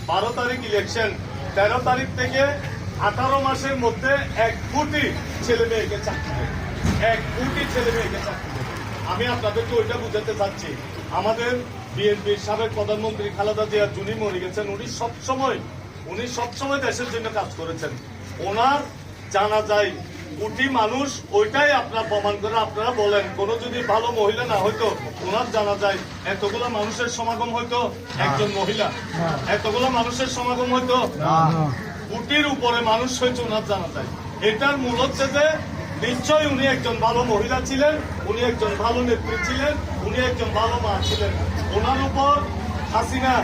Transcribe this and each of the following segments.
12 তারিখ ইলেকশন, 13 তারিখ থেকে 18 মাসের মধ্যে 1 কোটি ছেলে মেয়েকে চাকরি দেবে, 1 কোটি ছেলে মেয়েকে চাকরি দেবে। আমি আপনাদেরকে ওইটা বুঝাতে চাচ্ছি। আমাদের বিএনপির সাবেক প্রধানমন্ত্রী খালেদা জিয়া যিনি মরে গেছেন, উনি সবসময় দেশের জন্য কাজ করেছেন। ওনার জানা যায় কোটি মানুষ, ওইটাই আপনারা প্রমাণ করে আপনারা বলেন, কোন যদি ভালো মহিলা না হয়তো ওনার জানা যায় এতগুলো মানুষের সমাগম হয়তো একজন মহিলা, এতগুলো মানুষের সমাগম হয়তো কোটির উপরে মানুষ হয়েছে ওনার জানা যায়। এটার মূল হচ্ছে যে নিশ্চয়ই উনি একজন ভালো মহিলা ছিলেন, উনি একজন ভালো নেত্রী ছিলেন, উনি একজন ভালো মা ছিলেন। ওনার উপর হাসিনা,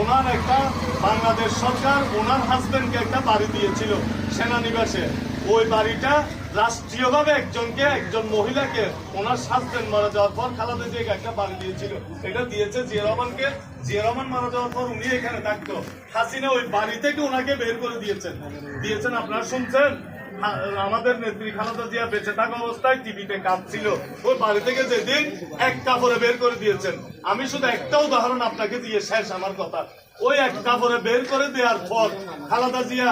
ওনার একটা বাংলাদেশ সরকার ওনার হাজবেন্ডকে একটা বাড়ি দিয়েছিল সেনানিবাসে। ওই বাড়িটা রাষ্ট্রীয়ভাবে একজন মহিলাকে ওনার হাজবেন্ড মারা যাওয়ার পর খালেদা জিয়াকে একটা বাড়ি দিয়েছিল। এটা দিয়েছে জিয়া রহমানকে। জিয়া রহমান মারা যাওয়ার পর উনি এখানে থাকতো। হাসিনা ওই বাড়ি থেকে ওনাকে বের করে দিয়েছেন। আপনারা শুনছেন? আমাদের নেত্রী খালেদা জিয়া বেঁচে থাকা অবস্থায় টিভিতে কাঁদছিল, ওই বাড়ি থেকে যেদিন এক কাপড়ে বের করে দিয়েছেন। আমি শুধু একটা উদাহরণ আপনাকে দিয়ে শেষ আমার কথা। ওই এক কাপড়ে বের করে দেওয়ার পর খালেদা জিয়া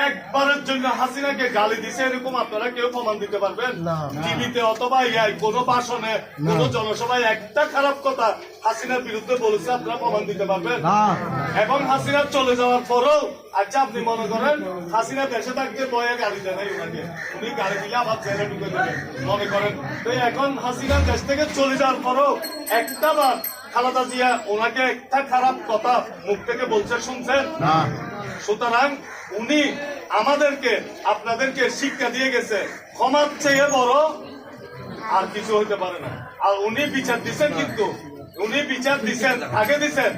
একবারের জন্য হাসিনাকে গালি দিছে এরকম আপনারা কেউ প্রমাণ দিতে পারবেন? টিভিতে অথবা কোনো ভাষণে, কোনো জনসভায় একটা খারাপ কথা হাসিনার বিরুদ্ধে বলেছে আপনারা প্রমাণ দিতে পারবেন? এবং হাসিনা চলে যাওয়ার পরও, আচ্ছা আপনি মনে করেন হাসিনা দেশে থাকতে বয়ে গাড়ি দেন ওনাকে, উনি গাড়ি দিলে আবার জেলে ঢুকে দেবেন মনে করেন। তো এখন হাসিনা দেশ থেকে চলে যাওয়ার পরও একটা বার খালেদা জিয়া ওনাকে একটা খারাপ কথা মুখ থেকে বলছে শুনছেন? সুতরাং উনি আমাদেরকে আপনাদেরকে শিক্ষা দিয়ে গেছে, ক্ষমার চেয়ে বড় আর কিছু হইতে পারে না। আর উনি বিচার দিচ্ছেন, কিন্তু উনি বিচার দিচ্ছেন, আগে দিচ্ছেন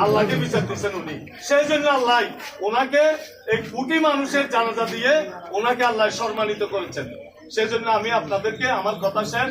আল্লাহকে বিচার দিচ্ছেন উনি। সেই জন্য আল্লাহ ওনাকে এই কোটি মানুষের জানাজা দিয়ে ওনাকে আল্লাহ সম্মানিত করেছেন। সেই জন্য আমি আপনাদেরকে আমার কথা শেষ।